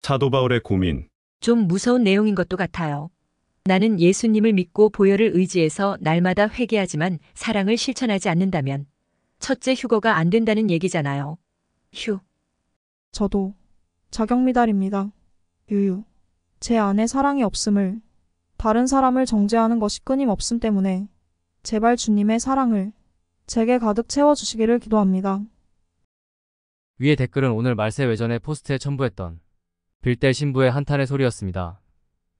사도 바울의 고민. 좀 무서운 내용인 것도 같아요. 나는 예수님을 믿고 보혈을 의지해서 날마다 회개하지만 사랑을 실천하지 않는다면 첫째 휴거가 안 된다는 얘기잖아요. 휴. 저도 자격 미달입니다. 유유. 제 안에 사랑이 없음을, 다른 사람을 정죄하는 것이 끊임없음 때문에 제발 주님의 사랑을 제게 가득 채워주시기를 기도합니다. 위의 댓글은 오늘 말세 외전의 포스트에 첨부했던 빌델 신부의 한탄의 소리였습니다.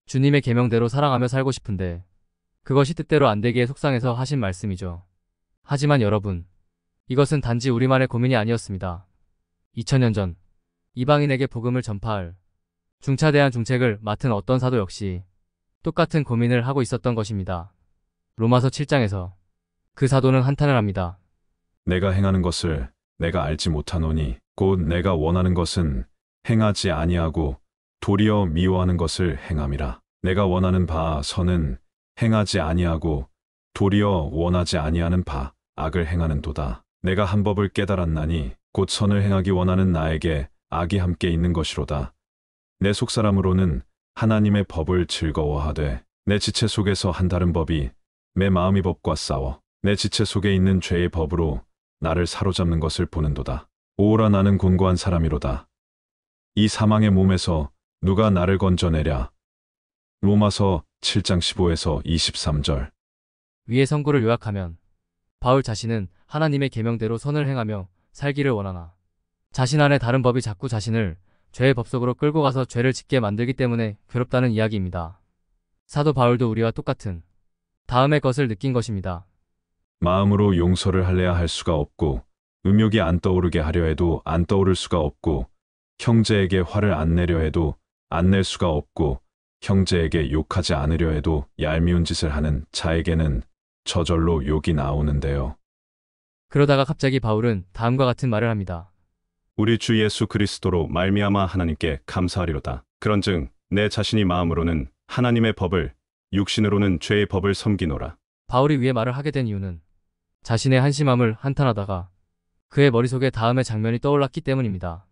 주님의 계명대로 사랑하며 살고 싶은데 그것이 뜻대로 안 되기에 속상해서 하신 말씀이죠. 하지만 여러분, 이것은 단지 우리만의 고민이 아니었습니다. 2000년 전 이방인에게 복음을 전파할 중차대한 중책을 맡은 어떤 사도 역시 똑같은 고민을 하고 있었던 것입니다. 로마서 7장에서 그 사도는 한탄을 합니다. 내가 행하는 것을 내가 알지 못하노니 곧 내가 원하는 것은 행하지 아니하고 도리어 미워하는 것을 행함이라. 내가 원하는 바 선은 행하지 아니하고 도리어 원하지 아니하는 바 악을 행하는도다. 내가 한 법을 깨달았나니 곧 선을 행하기 원하는 나에게 악이 함께 있는 것이로다. 내 속사람으로는 하나님의 법을 즐거워하되 내 지체 속에서 한 다른 법이 내 마음의 법과 싸워 내 지체 속에 있는 죄의 법으로 나를 사로잡는 것을 보는도다. 오라 나는 곤고한 사람이로다. 이 사망의 몸에서 누가 나를 건져내랴. 로마서 7장 15에서 23절. 위의 선구를 요약하면 바울 자신은 하나님의 계명대로 선을 행하며 살기를 원하나 자신 안에 다른 법이 자꾸 자신을 죄의 법 속으로 끌고 가서 죄를 짓게 만들기 때문에 괴롭다는 이야기입니다. 사도 바울도 우리와 똑같은 다음의 것을 느낀 것입니다. 마음으로 용서를 할래야 할 수가 없고 음욕이 안 떠오르게 하려 해도 안 떠오를 수가 없고 형제에게 화를 안 내려 해도 안 낼 수가 없고 형제에게 욕하지 않으려 해도 얄미운 짓을 하는 자에게는 저절로 욕이 나오는데요. 그러다가 갑자기 바울은 다음과 같은 말을 합니다. 우리 주 예수 그리스도로 말미암아 하나님께 감사하리로다. 그런즉 내 자신이 마음으로는 하나님의 법을 육신으로는 죄의 법을 섬기노라. 바울이 위의 말을 하게 된 이유는 자신의 한심함을 한탄하다가 그의 머릿속에 다음의 장면이 떠올랐기 때문입니다.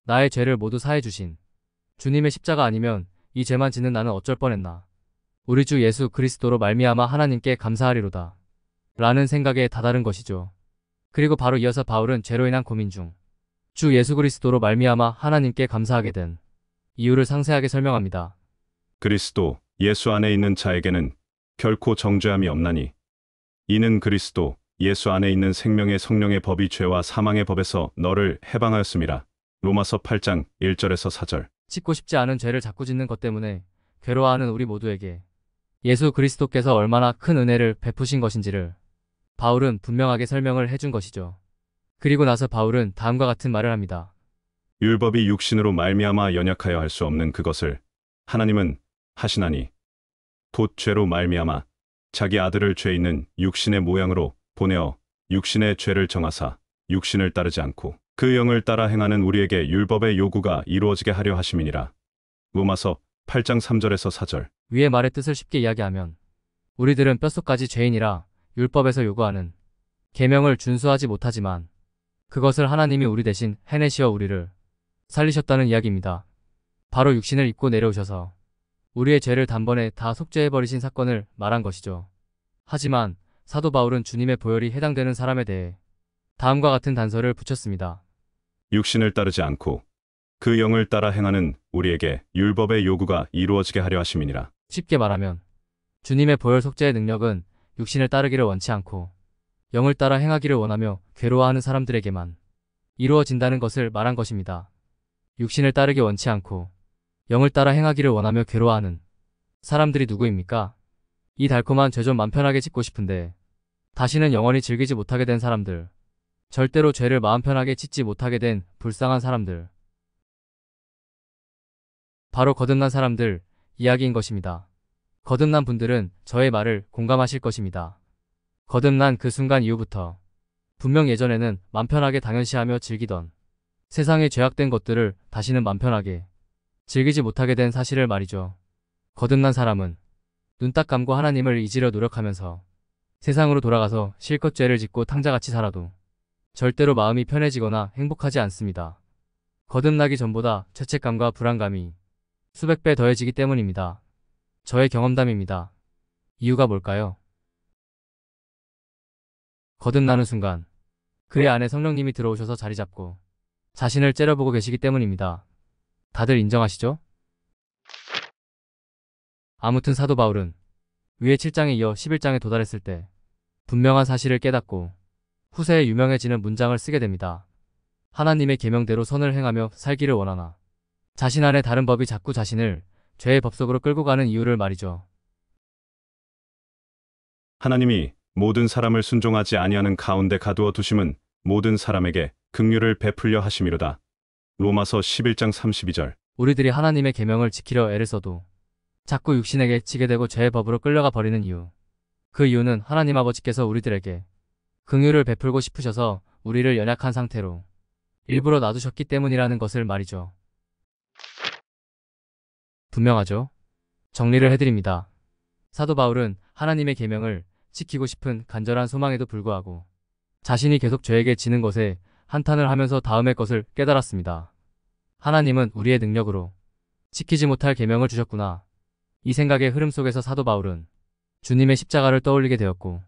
나의 죄를 모두 사해주신 주님의 십자가 아니면 이 죄만 짓는 나는 어쩔 뻔했나. 우리 주 예수 그리스도로 말미암아 하나님께 감사하리로다. 라는 생각에 다다른 것이죠. 그리고 바로 이어서 바울은 죄로 인한 고민 중 주 예수 그리스도로 말미암아 하나님께 감사하게 된 이유를 상세하게 설명합니다. 그리스도 예수 안에 있는 자에게는 결코 정죄함이 없나니 이는 그리스도 예수 안에 있는 생명의 성령의 법이 죄와 사망의 법에서 너를 해방하였음이라. 로마서 8장 1절에서 4절. 짓고 싶지 않은 죄를 자꾸 짓는 것 때문에 괴로워하는 우리 모두에게 예수 그리스도께서 얼마나 큰 은혜를 베푸신 것인지를 바울은 분명하게 설명을 해준 것이죠. 그리고 나서 바울은 다음과 같은 말을 합니다. 율법이 육신으로 말미암아 연약하여 할 수 없는 그것을 하나님은 하시나니 곧 죄로 말미암아 자기 아들을 죄 있는 육신의 모양으로 보내어 육신의 죄를 정하사 육신을 따르지 않고 그 영을 따라 행하는 우리에게 율법의 요구가 이루어지게 하려 하심이니라. 로마서 8장 3절에서 4절. 위의 말의 뜻을 쉽게 이야기하면 우리들은 뼛속까지 죄인이라 율법에서 요구하는 계명을 준수하지 못하지만 그것을 하나님이 우리 대신 해내시어 우리를 살리셨다는 이야기입니다. 바로 육신을 입고 내려오셔서 우리의 죄를 단번에 다 속죄해버리신 사건을 말한 것이죠. 하지만 사도 바울은 주님의 보혈이 해당되는 사람에 대해 다음과 같은 단서를 붙였습니다. 육신을 따르지 않고 그 영을 따라 행하는 우리에게 율법의 요구가 이루어지게 하려 하심이니라. 쉽게 말하면 주님의 보혈 속죄의 능력은 육신을 따르기를 원치 않고 영을 따라 행하기를 원하며 괴로워하는 사람들에게만 이루어진다는 것을 말한 것입니다. 육신을 따르기 원치 않고 영을 따라 행하기를 원하며 괴로워하는 사람들이 누구입니까? 이 달콤한 죄 좀 맘 편하게 짓고 싶은데 다시는 영원히 즐기지 못하게 된 사람들, 절대로 죄를 마음 편하게 짓지 못하게 된 불쌍한 사람들, 바로 거듭난 사람들 이야기인 것입니다. 거듭난 분들은 저의 말을 공감하실 것입니다. 거듭난 그 순간 이후부터 분명 예전에는 맘 편하게 당연시하며 즐기던 세상의 죄악된 것들을 다시는 맘 편하게 즐기지 못하게 된 사실을 말이죠. 거듭난 사람은 눈 딱 감고 하나님을 잊으려 노력하면서 세상으로 돌아가서 실컷 죄를 짓고 탕자같이 살아도 절대로 마음이 편해지거나 행복하지 않습니다. 거듭나기 전보다 죄책감과 불안감이 수백 배 더해지기 때문입니다. 저의 경험담입니다. 이유가 뭘까요? 거듭나는 순간 그의 안에 성령님이 들어오셔서 자리 잡고 자신을 째려보고 계시기 때문입니다. 다들 인정하시죠? 아무튼 사도 바울은 위의 7장에 이어 11장에 도달했을 때 분명한 사실을 깨닫고 후세에 유명해지는 문장을 쓰게 됩니다. 하나님의 계명대로 선을 행하며 살기를 원하나 자신 안에 다른 법이 자꾸 자신을 죄의 법 속으로 끌고 가는 이유를 말이죠. 하나님이 모든 사람을 순종하지 아니하는 가운데 가두어 두심은 모든 사람에게 긍휼을 베풀려 하심이로다. 로마서 11장 32절. 우리들이 하나님의 계명을 지키려 애를 써도 자꾸 육신에게 지게 되고 죄의 법으로 끌려가 버리는 이유. 그 이유는 하나님 아버지께서 우리들에게 긍휼을 베풀고 싶으셔서 우리를 연약한 상태로 일부러 놔두셨기 때문이라는 것을 말이죠. 분명하죠? 정리를 해드립니다. 사도 바울은 하나님의 계명을 지키고 싶은 간절한 소망에도 불구하고 자신이 계속 죄에게 지는 것에 한탄을 하면서 다음의 것을 깨달았습니다. 하나님은 우리의 능력으로 지키지 못할 계명을 주셨구나. 이 생각의 흐름 속에서 사도 바울은 주님의 십자가를 떠올리게 되었고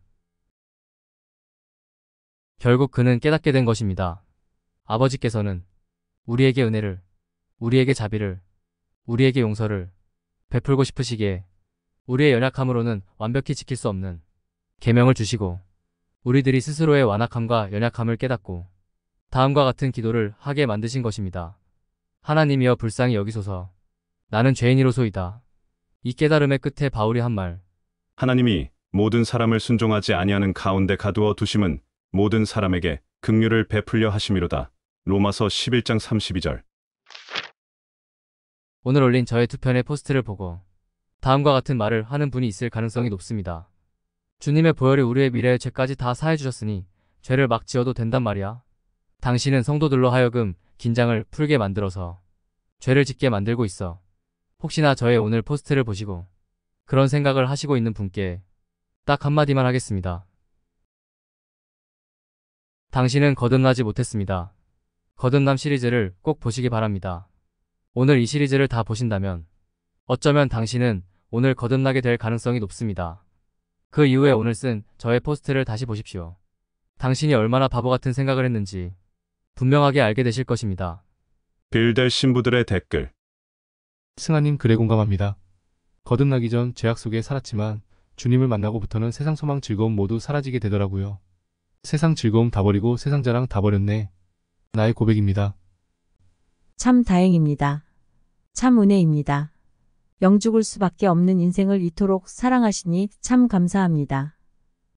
결국 그는 깨닫게 된 것입니다. 아버지께서는 우리에게 은혜를, 우리에게 자비를, 우리에게 용서를 베풀고 싶으시기에 우리의 연약함으로는 완벽히 지킬 수 없는 계명을 주시고 우리들이 스스로의 완악함과 연약함을 깨닫고 다음과 같은 기도를 하게 만드신 것입니다. 하나님이여 불쌍히 여기소서. 나는 죄인이로소이다. 이 깨달음의 끝에 바울이 한 말. 하나님이 모든 사람을 순종하지 아니하는 가운데 가두어 두심은 모든 사람에게 긍휼을 베풀려 하심이로다. 로마서 11장 32절. 오늘 올린 저의 두 편의 포스트를 보고 다음과 같은 말을 하는 분이 있을 가능성이 높습니다. 주님의 보혈이 우리의 미래의 죄까지 다 사해주셨으니 죄를 막 지어도 된단 말이야. 당신은 성도들로 하여금 긴장을 풀게 만들어서 죄를 짓게 만들고 있어. 혹시나 저의 오늘 포스트를 보시고 그런 생각을 하시고 있는 분께 딱 한마디만 하겠습니다. 당신은 거듭나지 못했습니다. 거듭남 시리즈를 꼭 보시기 바랍니다. 오늘 이 시리즈를 다 보신다면 어쩌면 당신은 오늘 거듭나게 될 가능성이 높습니다. 그 이후에 오늘 쓴 저의 포스트를 다시 보십시오. 당신이 얼마나 바보 같은 생각을 했는지 분명하게 알게 되실 것입니다. 빌델 신부들의 댓글. 승아님 글에 공감합니다. 거듭나기 전 죄악 속에 살았지만 주님을 만나고부터는 세상 소망 즐거움 모두 사라지게 되더라고요. 세상 즐거움 다 버리고 세상 자랑 다 버렸네. 나의 고백입니다. 참 다행입니다. 참 은혜입니다. 영죽을 수밖에 없는 인생을 이토록 사랑하시니 참 감사합니다.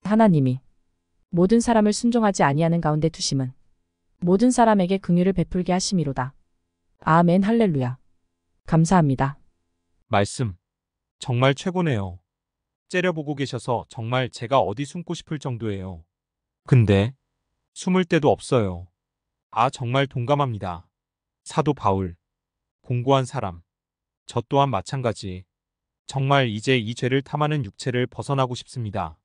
하나님이 모든 사람을 순종하지 아니하는 가운데 두심은 모든 사람에게 긍휼을 베풀게 하심이로다. 아멘 할렐루야. 감사합니다. 말씀 정말 최고네요. 째려보고 계셔서 정말 제가 어디 숨고 싶을 정도예요. 근데 숨을 데도 없어요. 아, 정말 동감합니다. 사도 바울, 공고한 사람. 저 또한 마찬가지. 정말 이제 이 죄를 탐하는 육체를 벗어나고 싶습니다.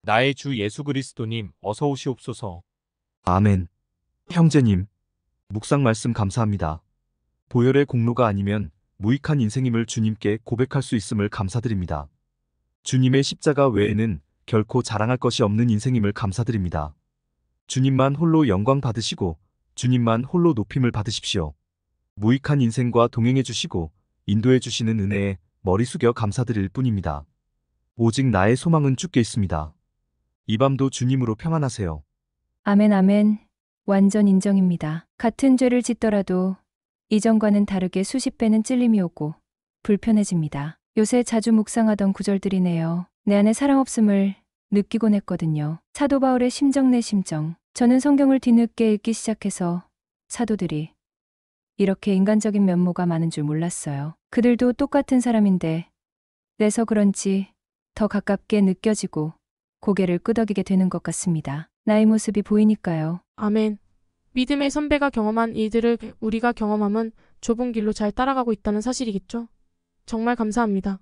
나의 주 예수 그리스도님 어서 오시옵소서. 아멘. 형제님, 묵상 말씀 감사합니다. 보혈의 공로가 아니면 무익한 인생임을 주님께 고백할 수 있음을 감사드립니다. 주님의 십자가 외에는 결코 자랑할 것이 없는 인생임을 감사드립니다. 주님만 홀로 영광 받으시고 주님만 홀로 높임을 받으십시오. 무익한 인생과 동행해 주시고 인도해 주시는 은혜에 머리 숙여 감사드릴 뿐입니다. 오직 나의 소망은 주께 있습니다. 이 밤도 주님으로 평안하세요. 아멘 아멘. 완전 인정입니다. 같은 죄를 짓더라도 이전과는 다르게 수십 배는 찔림이 오고 불편해집니다. 요새 자주 묵상하던 구절들이네요. 내 안에 사랑 없음을 느끼곤 했거든요. 사도 바울의 심정 내 심정. 저는 성경을 뒤늦게 읽기 시작해서 사도들이 이렇게 인간적인 면모가 많은 줄 몰랐어요. 그들도 똑같은 사람인데 그래서 그런지 더 가깝게 느껴지고 고개를 끄덕이게 되는 것 같습니다. 나의 모습이 보이니까요. 아멘. 믿음의 선배가 경험한 일들을 우리가 경험함은 좁은 길로 잘 따라가고 있다는 사실이겠죠? 정말 감사합니다.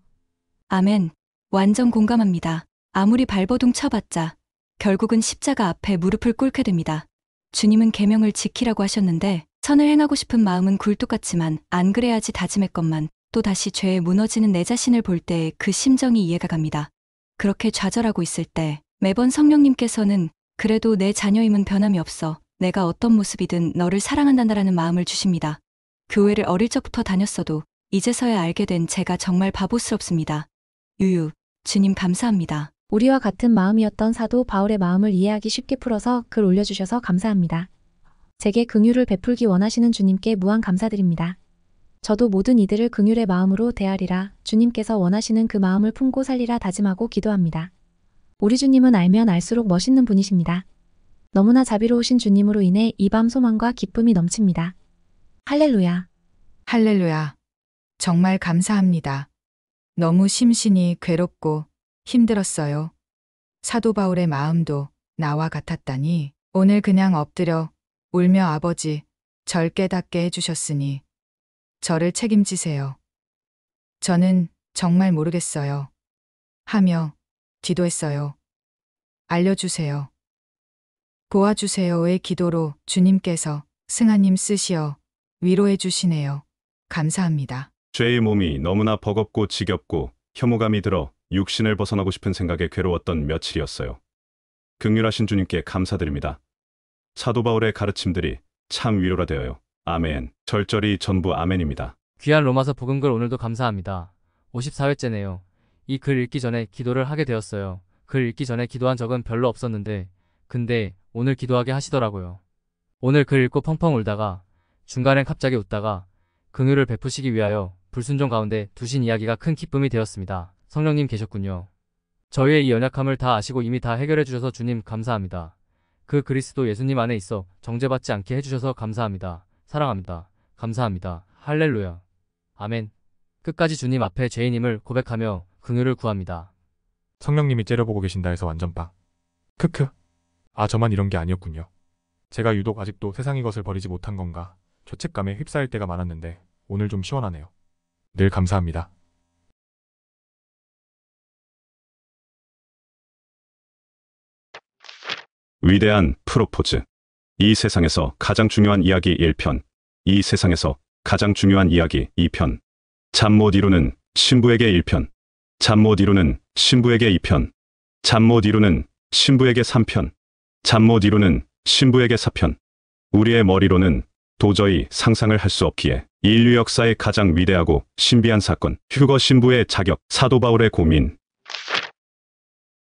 아멘. 완전 공감합니다. 아무리 발버둥 쳐봤자 결국은 십자가 앞에 무릎을 꿇게 됩니다. 주님은 계명을 지키라고 하셨는데 선을 행하고 싶은 마음은 굴뚝 같지만 안 그래야지 다짐했건만 또 다시 죄에 무너지는 내 자신을 볼 때 그 심정이 이해가 갑니다. 그렇게 좌절하고 있을 때 매번 성령님께서는 그래도 내 자녀임은 변함이 없어. 내가 어떤 모습이든 너를 사랑한다라는 마음을 주십니다. 교회를 어릴 적부터 다녔어도 이제서야 알게 된 제가 정말 바보스럽습니다. 유유, 주님 감사합니다. 우리와 같은 마음이었던 사도 바울의 마음을 이해하기 쉽게 풀어서 글 올려주셔서 감사합니다. 제게 긍휼을 베풀기 원하시는 주님께 무한 감사드립니다. 저도 모든 이들을 긍휼의 마음으로 대하리라. 주님께서 원하시는 그 마음을 품고 살리라 다짐하고 기도합니다. 우리 주님은 알면 알수록 멋있는 분이십니다. 너무나 자비로우신 주님으로 인해 이 밤 소망과 기쁨이 넘칩니다. 할렐루야. 할렐루야. 정말 감사합니다. 너무 심신이 괴롭고 힘들었어요. 사도 바울의 마음도 나와 같았다니 오늘 그냥 엎드려 울며 아버지 절 깨닫게 해주셨으니 저를 책임지세요. 저는 정말 모르겠어요. 하며 기도했어요. 알려주세요. 도와주세요의 기도로 주님께서 승하님 쓰시어 위로해 주시네요. 감사합니다. 죄의 몸이 너무나 버겁고 지겹고 혐오감이 들어 육신을 벗어나고 싶은 생각에 괴로웠던 며칠이었어요. 긍휼하신 주님께 감사드립니다. 사도 바울의 가르침들이 참 위로가 되어요. 아멘. 절절히 전부 아멘입니다. 귀한 로마서 복음글 오늘도 감사합니다. 54회째네요. 이 글 읽기 전에 기도를 하게 되었어요. 글 읽기 전에 기도한 적은 별로 없었는데 근데 오늘 기도하게 하시더라고요. 오늘 글 읽고 펑펑 울다가 중간엔 갑자기 웃다가 긍휼을 베푸시기 위하여 불순종 가운데 두신 이야기가 큰 기쁨이 되었습니다. 성령님 계셨군요. 저희의 이 연약함을 다 아시고 이미 다 해결해 주셔서 주님 감사합니다. 그 그리스도 예수님 안에 있어 정죄받지 않게 해주셔서 감사합니다. 사랑합니다. 감사합니다. 할렐루야. 아멘. 끝까지 주님 앞에 죄인임을 고백하며 긍휼을 구합니다. 성령님이 째려보고 계신다 해서 완전 빵. 크크. 아, 저만 이런 게 아니었군요. 제가 유독 아직도 세상의 것을 버리지 못한 건가 죄책감에 휩싸일 때가 많았는데 오늘 좀 시원하네요. 늘 감사합니다. 위대한 프로포즈. 이 세상에서 가장 중요한 이야기 1편. 이 세상에서 가장 중요한 이야기 2편. 잠 못 이루는 신부에게 1편. 잠 못 이루는 신부에게 2편. 잠 못 이루는 신부에게 3편. 잠 못 이루는 신부에게 4편. 우리의 머리로는 도저히 상상을 할 수 없기에 인류 역사의 가장 위대하고 신비한 사건. 휴거 신부의 자격. 사도 바울의 고민.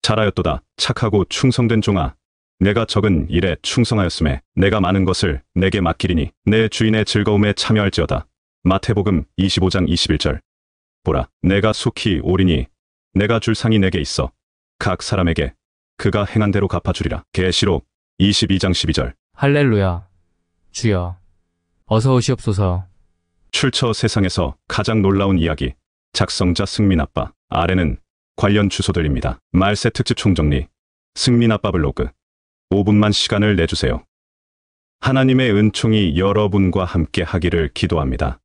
잘하였도다. 착하고 충성된 종아. 내가 적은 일에 충성하였음에 내가 많은 것을 내게 맡기리니 내 주인의 즐거움에 참여할지어다. 마태복음 25장 21절. 보라, 내가 속히 오리니 내가 줄 상이 내게 있어 각 사람에게 그가 행한 대로 갚아주리라. 계시록 22장 12절. 할렐루야. 주여, 어서 오시옵소서. 출처 세상에서 가장 놀라운 이야기. 작성자 승민 아빠. 아래는 관련 주소들입니다. 말세 특집 총정리. 승민 아빠 블로그. 5분만 시간을 내주세요. 하나님의 은총이 여러분과 함께 하기를 기도합니다.